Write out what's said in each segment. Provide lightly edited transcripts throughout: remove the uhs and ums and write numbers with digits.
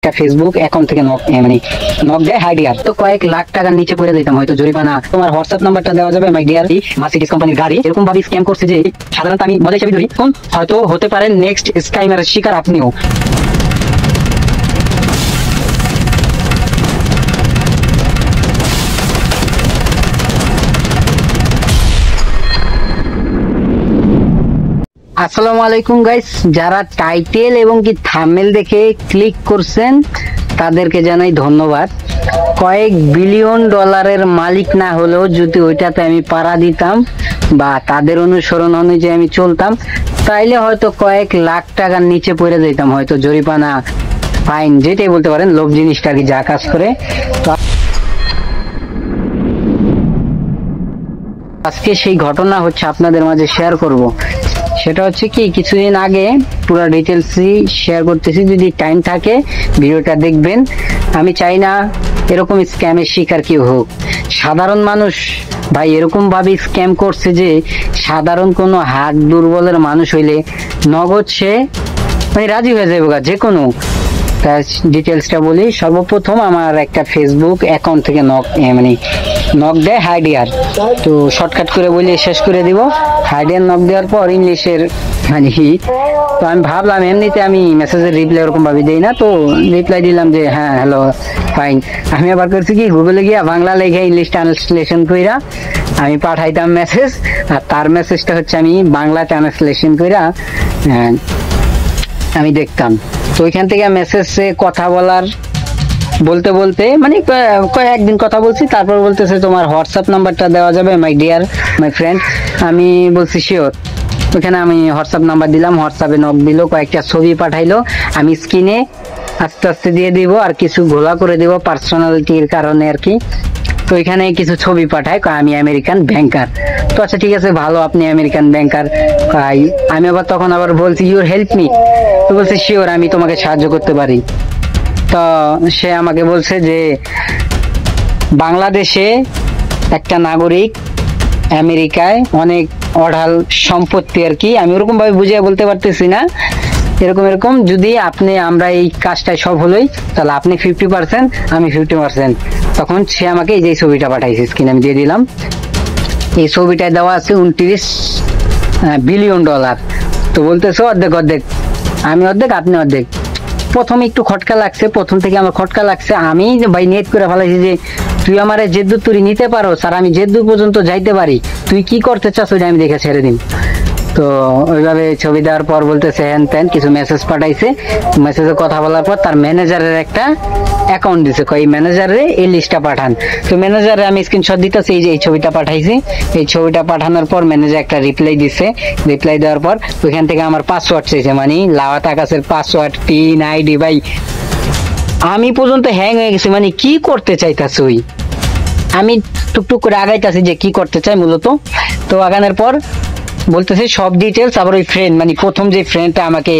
একটা Facebook account থেকে knock দেয় হাই ডিয়ার, তো কয়েক লাখ টাকার নিচে পড়ে যেতাম হয়তো জরিমানা। তোমার হোয়াটসঅ্যাপ নাম্বারটা দেওয়া যাবে মাই ডিয়ার, মার্সিডিজ কোম্পানির গাড়ি। এরকম ভাবে স্ক্যাম করছে যে সাধারণত আমি মজা হিসেবে ধরি, হয়তো হতে পারেন নেক্সট স্ক্যামের শিকার আপনিও। আসসালামু আলাইকুম গাইস, যারা টাইটেল এবং কি থাম্বনেল দেখে ক্লিক করছেন তাদেরকে জানাই ধন্যবাদ। কয়েক বিলিয়ন ডলারের মালিক না হলেও যদি ওইটাতে আমি পাড়া দিতাম বা তাদের অনুসরণ অনুযায়ী আমি চলতাম, তাইলে হয়তো কয়েক লাখ টাকার নিচে পড়ে যেতাম, হয়তো জরিমানা, ফাইন, যেটাই বলতে পারেন। লোভ জিনিসটা কি যা কাজ করে। তো আজকে সেই ঘটনা হচ্ছে আপনাদের মাঝে শেয়ার করব। সেটা হচ্ছে কি, কিছুদিন আগে পুরো ডিটেলসই শেয়ার করতেছি, যদি টাইম থাকে ভিডিওটা দেখবেন। আমি চাই না এরকম স্ক্যামের শিকার কেউ হোক। সাধারণ মানুষ ভাই এরকম ভাবে স্ক্যাম করছে যে সাধারণ কোনো হাত দুর্বলের মানুষ হইলে নগদ সে রাজি হয়ে যাবে যে কোনো। তার ডিটেলসটা বলি। সর্বপ্রথম আমার একটা ফেসবুক অ্যাকাউন্ট থেকে নক দেয় হাই ডিয়ার। তো শর্টকাট করে বলে শেষ করে দিব। হাই ডিয়ার নক দেওয়ার পর ইংলিশের তো আমি ভাবলাম এমনিতে আমি মেসেজের রিপ্লাই ওরকম ভাবে দিই না, তো রিপ্লাই দিলাম যে হ্যাঁ হ্যালো ফাইন। আমি আবার করছি কি, গুগলে গিয়া বাংলা লেখা ইংলিশ ট্রান্সলেশন কইরা আমি পাঠাইতাম মেসেজ, আর তার মেসেজটা হচ্ছে আমি বাংলা ট্রান্সলেশন কইরা আমি দেখতাম। তো ওইখান থেকে মেসেজে কথা বলতে কয়েকদিন কথা বলছি, তারপর বলতেছে তোমার হোয়াটসঅ্যাপ নাম্বারটা দেওয়া যাবে মাই ডিয়ার মাই ফ্রেন্ড। আমি বলছি শিওর। ওইখানে আমি হোয়াটসঅ্যাপ নাম্বার দিলাম, হোয়াটসঅ্যাপে নক দিল, কয়েকটা ছবি পাঠাইলো, আমি স্ক্রিনে আস্তে আস্তে দিয়ে দিব আর কিছু ঘোলা করে দিব পার্সোনালিটির কারণে আর কি। তো এখানে কিছু ছবি পাঠায়, আমি আমেরিকান ব্যাংকার। তো আচ্ছা ঠিক আছে, ভালো, আপনি আমেরিকান ব্যাংকার। আমি তখন আবার বলছি ইউর হেল্প মি। তো বলছে শিওর, আমি তোমাকে সাহায্য করতে পারি। তো সে আমাকে বলছে যে বাংলাদেশে একটা নাগরিক, আমেরিকায় অনেক অঢাল সম্পত্তি আর কি। আমি ওরকম ভাবে বুঝিয়ে বলতে পারতেছি না, এরকম যদি আমরা এই কাজটায় সফল হই তাহলে আপনি 50%, আমি 50%। তখন সে আমাকে এই যে ছবিটা পাঠাইছে, স্ক্রিনে আমি দিয়ে দিলাম। এই ছবিটায় দেওয়া আছে 29 বিলিয়ন ডলার। তো বলতেছে অর্ধেক অর্ধেক, আমি অর্ধেক আপনি অর্ধেক। প্রথমে একটু খটকা লাগছে, প্রথম থেকে আমার খটকা লাগছে। আমি ভাই নেট করে ফেলাইছি যে তুই আমারে যেদূর তুই নিতে পারো স্যার, আমি যেদূর পর্যন্ত যাইতে পারি, তুই কি করতে চাস ওইটা আমি দেখে ছেড়ে দিন। তো ওইভাবে ছবি দেওয়ার পর বলতেছে হ্যান ত্যান, কিছু মেসেজ পাঠাইছে। মেসেজে কথা বলার পর তার ম্যানেজারের একটা অ্যাকাউন্ট দিছে, এই ম্যানেজারে এই লিস্টটা পাঠান। তো ম্যানেজারে আমি স্ক্রিনশট দিতেছি, এই যে এই ছবিটা পাঠাইছি। এই ছবিটা পাঠানোর পর ম্যানেজার একটা রিপ্লাই দিছে। রিপ্লাই দেওয়ার পর ওইখান থেকে আমার পাসওয়ার্ড চাইছে, লাওয়াত আকাশের পাসওয়ার্ড, পিন, আইডি। ভাই আমি পর্যন্ত হ্যাং হয়ে গেছি, কি করতে চাইতাছ ওই। আমি টুকটুক করে আগাইতেছি যে কি করতে চাই মূলত। তো আগানোর পর বলতেছে সব ডিটেলস। আবার ওই ফ্রেন্ড, প্রথম যে ফ্রেন্ডটা আমাকে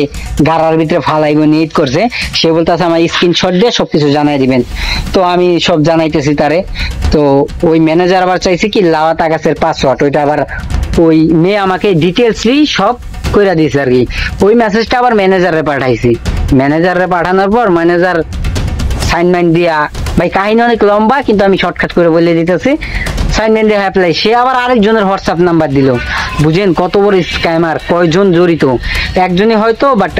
গাড়ার ভিতরে ফালাইগো নিট করছে, সে বলতেছে আমার স্ক্রিনশট দিয়ে সবকিছু জানাই দিবেন। তো আমি সব জানাইতেছি তারে। তো ওই ম্যানেজার আবার চাইছে কি লাওয়াত আকাশের পাসওয়ার্ড, ওইটা আবার ওই মেয়ে আমাকে ডিটেলসলি সব কইরা দিয়েছে আর কি। ওই মেসেজটা আবার ম্যানেজারে পাঠাইছি। ম্যানেজারে পাঠানোর পর ম্যানেজার সাইনমেন্ট দিয়া, ভাই কাহিনী অনেক লম্বা কিন্তু আমি শর্টকাট করে বলে দিতেছি। সাইনমেন্ট দিয়ে অ্যাপ্লাই, সে আবার আরেকজনের হোয়াটসঅ্যাপ নাম্বার দিল। বুঝেন কত বড় স্ক্যামার, কয়জন জড়িত। একজনই হয়তো, বাট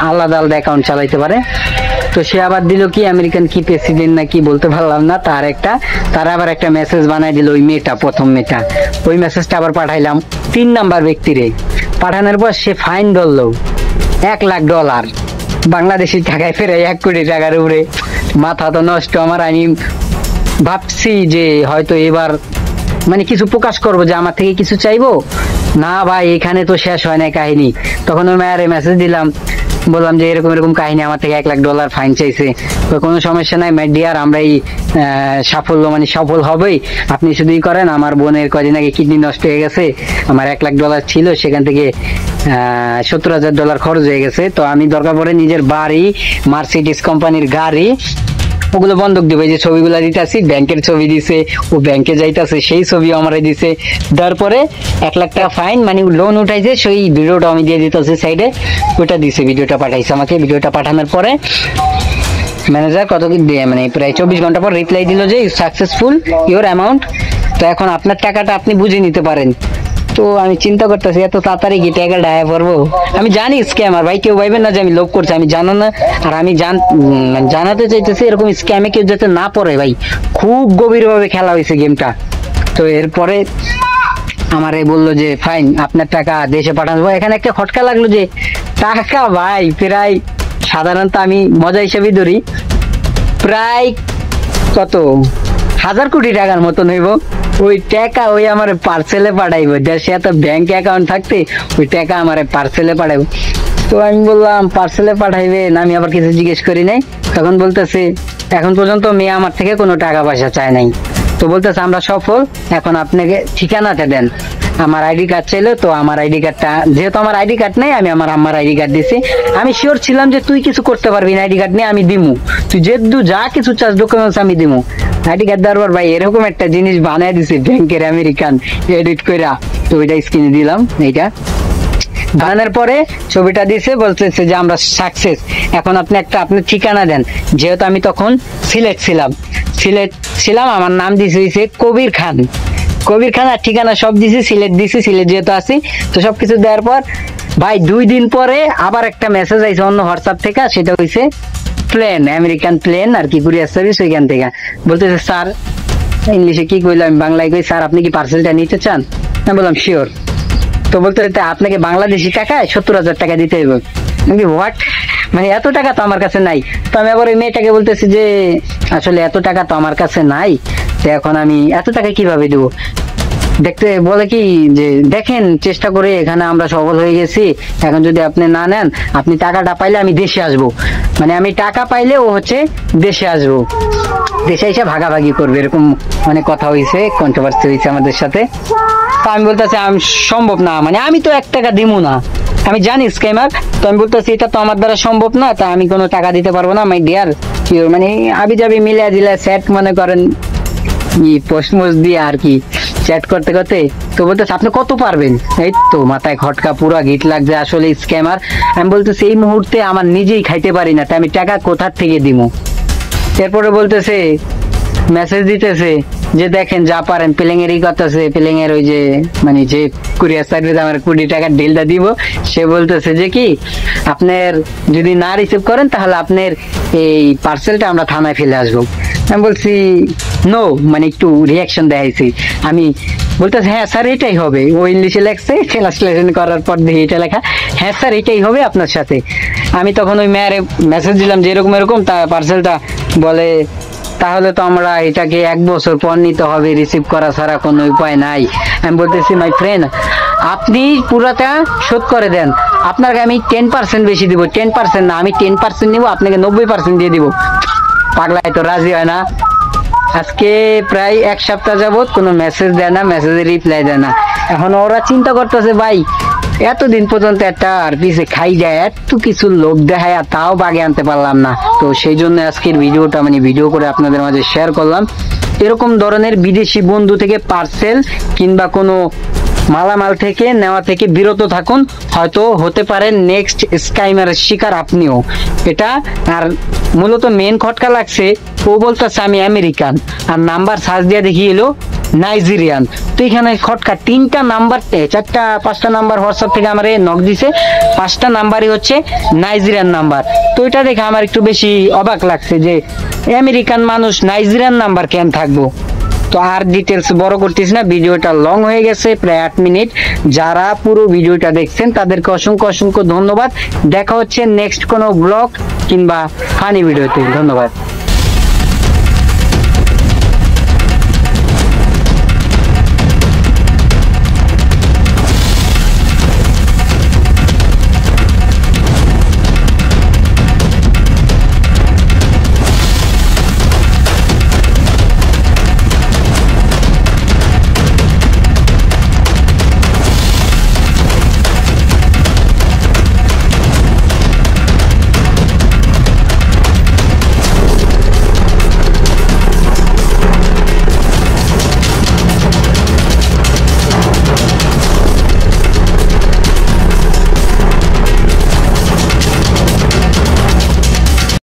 আলাদা আলাদা অ্যাকাউন্ট চালাইতে পারে। তো সে আবার দিল কি আমেরিকান কি প্রেসিডেন্ট না কি বলতে পারলাম না, তার আবার একটা মেসেজ বানাই দিল ওই মেয়েটা, প্রথম মেয়েটা। ওই মেসেজটা আবার পাঠাইলাম 3 নাম্বার ব্যক্তিরে। পাঠানোর পর সে ফাইন ধরলো $1 লাখ, বাংলাদেশি টাকায় ফেরে 1 কোটি টাকার উপরে। মাথা তো নষ্ট আমার। আমি ভাবছি যে হয়তো এবার কিছু প্রকাশ করবো, যে আমার থেকে কিছু চাইবো না। ভাই এখানে তো শেষ হয় না কাহিনী। তখন ওই মেয়ারে মেসেজ দিলাম, বললাম যে এরকম কাহিনী, আমার থেকে $1 লাখ ফাইন চাইছে। কোনো সমস্যা নাই মাই ডিয়ার, আমরা এই সাফল্য সফল হবেই, আপনি শুধুই করেন। আমার বোনের কদিন আগে কিডনি নষ্ট হয়ে গেছে, আমার $1 লাখ ছিল, সেখান থেকে $70,000 খরচ হয়ে গেছে। তো আমি দরকার পড়ে নিজের বাড়ি, মার্সিডিজ কোম্পানির গাড়ি, ওগুলো বন্ধক দিবে। যে ছবিগুলো দিতেছি, ব্যাংকের ছবি দিছে, ও ব্যাংকে যাইতেছে সেই ছবি আমারে দিছে। তারপরে $1 লাখ ফাইন, লোন উঠাইছে, সেই ভিডিওটা আমি দিয়ে দিতেছি সাইডে, ওটা দিছে, ভিডিওটা পাঠাইছে আমাকে। ভিডিওটা পাঠানোর পরে ম্যানেজার কত কি দিয়ে মানে প্রায় 24 ঘন্টা পর রিপ্লাই দিল যে সাকসেসফুল ইওর অ্যামাউন্ট। তো এখন আপনার টাকাটা আপনি বুঝে নিতে পারেন। তো আমি চিন্তা করতেছি এত তাড়াতাড়ি কি টাকা ডায়া পড়বো। আমি জানি স্ক্যামার ভাই, কেউ ভাইবেন না যে আমি লোভ করছি, আমি জানো না। আর আমি জানাতে চাইতেছি এরকম স্ক্যামে কেউ যাতে না পড়ে ভাই। খুব গভীরভাবে খেলা হয়েছে গেমটা। তো এরপরে আমারে বললো যে ফাইন, আপনার টাকা দেশে পাঠানো। এখানে একটা খটকা লাগলো যে টাকা ভাই প্রায়, সাধারণত আমি মজা হিসেবে ধরি, প্রায় কত 1000 কোটি টাকার মতন হইব। ওই টাকা ওই আমার পার্সেলে পাঠাইবো, দেশে এত ব্যাংক অ্যাকাউন্ট থাকতে ওই টাকা আমার পার্সেলে পাঠাইবো। তো আমি বললাম পার্সেলে পাঠাইবেন, আমি আবার কিছু জিজ্ঞেস করি নাই। তখন বলতেছে এখন পর্যন্ত মেয়ে আমার থেকে কোনো টাকা পয়সা চায় নাই। তো বলতেছে আমরা সফল, এখন আপনাকে ঠিকানাটা দেন। আমার আইডি কার্ড চাইলো, তো আমার আইডি কার্ডটা, যেহেতু আমার আইডি কার্ড নাই, আমি আমার আম্মার আইডি কার্ড দিছি। আমি শিওর ছিলাম যে তুই কিছু করতে পারবি না, আইডি কার্ড নিয়ে আমি দিমু, তুই যেহেতু যা কিছু চাস ডকুমেন্টস আমি দিমু। আইডি কার্ড দেওয়ার পর ভাই এরকম একটা জিনিস বানায় দিছে ব্যাংকের আমেরিকান এডিট কইরা। তো ওইটা স্ক্রিনে দিলাম। এইটা বানানোর পরে ছবিটা দিছে, বলতেছে যে আমরা সাকসেস, এখন আপনি একটা আপনার ঠিকানা দেন। যেহেতু আমি তখন সিলেট ছিলাম, আমার নাম দিছে হইছে কবির খান। কবির খান আর ঠিকানা সব দিছি, সিলেট দিছি, সিলেট যেহেতু আছি। তো সবকিছু দেওয়ার পর ভাই 2 দিন পরে আবার একটা মেসেজ আইছে অন্য হোয়াটসঅ্যাপ থেকে, সেটা হইছে প্লেন, আমেরিকান প্লেন আর কি কুরিয়ার সার্ভিস, ওইখান থেকে বলতেছে স্যার, ইংলিশে কি কইলাম আমি বাংলায় কই, স্যার আপনি কি পার্সেলটা নিতে চান? আমি বললাম শিওর। তো বলতে আপনাকে বাংলাদেশি টাকায় 70,000 টাকা দিতে হবে। আমি হোয়াট, মানে এত টাকা তো আমার কাছে নাই। তো আমি আবার ওই মেয়েটাকে বলতেছি যে আসলে এত টাকা তো আমার কাছে নাই, তো এখন আমি এত টাকা কিভাবে দেবো। দেখতে বলে কি যে দেখেন চেষ্টা করে এখানে আমরা সফল হয়ে গেছি, এখন যদি আপনি না নেন, আপনি টাকাটা পাইলে আমি দেশে আসবো, মানে আমি টাকা পাইলে ও হচ্ছে দেশে আসবো, দেশে এসে ভাগাভাগি করবে, এরকম অনেক কথা হয়েছে, কন্ট্রোভার্সি হয়েছে আমাদের সাথে। তো আমি বলতেছি আমি সম্ভব না, মানে আমি তো 1 টাকা দিমু না, আমি জানি স্ক্যামার। তো আমি বলতেছি এটা তো আমার দ্বারা সম্ভব না, তা আমি কোনো টাকা দিতে পারবো না মাই ডিয়ার। মানে আবি যাবি মিলিয়ে দিলে সেট মনে করেন পোস্ট দিয়ে আর কি চ্যাট করতে করতে। তো বলতেছে আপনি কত পারবেন? এই তো মাথায় খটকা, পুরো গিট লাগছে, আসলে স্ক্যামার। আমি বলতেছি এই মুহূর্তে আমার নিজেই খাইতে পারি না, তাই আমি টাকা কোথার থেকে দিব। এরপরে বলতেছে মেসেজ দিতেছে যে দেখেন যা পারেন, প্লেং এরই করতেছে, প্লেং এর ওই যে মানে যে কুরিয়ার সার্ভিস আমার 20 টাকার ডিলটা দিব, সে বলতেছে যে কি আপনার যদি না রিসিভ করেন তাহলে আপনার এই পার্সেলটা আমরা থানায় ফেলে আসবো। আমি বলছি নো, মানে একটু রিয়াকশন দেখাইছি। আমি বলতেছে হ্যাঁ স্যার এটাই হবে, ও ইংলিশে লেখছে, ট্রান্সলেশন করার পর দেখি এটা লেখা, হ্যাঁ স্যার এটাই হবে আপনার সাথে। আমি তখন ওই মেয়ের মেসেজ দিলাম যে এরকম এরকম, তা পার্সেলটা বলে তাহলে তো আমরা এটাকে 1 বছর পর নিতে হবে, রিসিভ করা ছাড়া কোনো উপায় নাই। আমি বলতেছি মাই ফ্রেন্ড, আপনি পুরাটা শোধ করে দেন, আপনাকে আমি 10% বেশি দিব, 10% না, আমি 10% নিব, আপনাকে 90% দিয়ে দিব। পাগলায় তো রাজি হয় না। আজকে প্রায় 1 সপ্তাহ যাবত কোনো মেসেজ দেয় না, মেসেজের রিপ্লাই দেয় না। এখন ওরা চিন্তা করতেছে ভাই এতদিন পর্যন্ত একটা আর পিছে খাই যায়, এত কিছু লোভ দেখায় আর তাও বাগে আনতে পারলাম না। তো সেই জন্য আজকের ভিডিওটা মানে ভিডিও করে আপনাদের মাঝে শেয়ার করলাম। এরকম ধরনের বিদেশি বন্ধু থেকে পার্সেল কিংবা কোনো মালামাল থেকে নেওয়া থেকে বিরত থাকুন, হয়তো হতে পারেন নেক্সট স্ক্যামারের শিকার আপনিও। এটা আর মূলত মেন খটকা লাগছে, ও বলতেছে আমি আমেরিকান, আর নাম্বার সার্চ দিয়ে দেখি এলো নাইজেরিয়ান। তো এখানে খটকা 3টা নাম্বার 4টা 5টা নাম্বার হোয়াটসঅ্যাপ থেকে আমার নক দিছে, 5টা নাম্বারই হচ্ছে নাইজেরিয়ান নাম্বার। তো এটা দেখে আমার একটু বেশি অবাক লাগছে যে আমেরিকান মানুষ নাইজেরিয়ান নাম্বার কেন থাকবো। তো আর ডিটেলস বড় করতেছি না, ভিডিওটা লং হয়ে গেছে প্রায় 8 মিনিট। যারা পুরো ভিডিওটা দেখছেন তাদেরকে অসংখ্য অসংখ্য ধন্যবাদ। দেখা হচ্ছে নেক্সট কোনো ব্লগ কিংবা ফানি ভিডিওতে। ধন্যবাদ।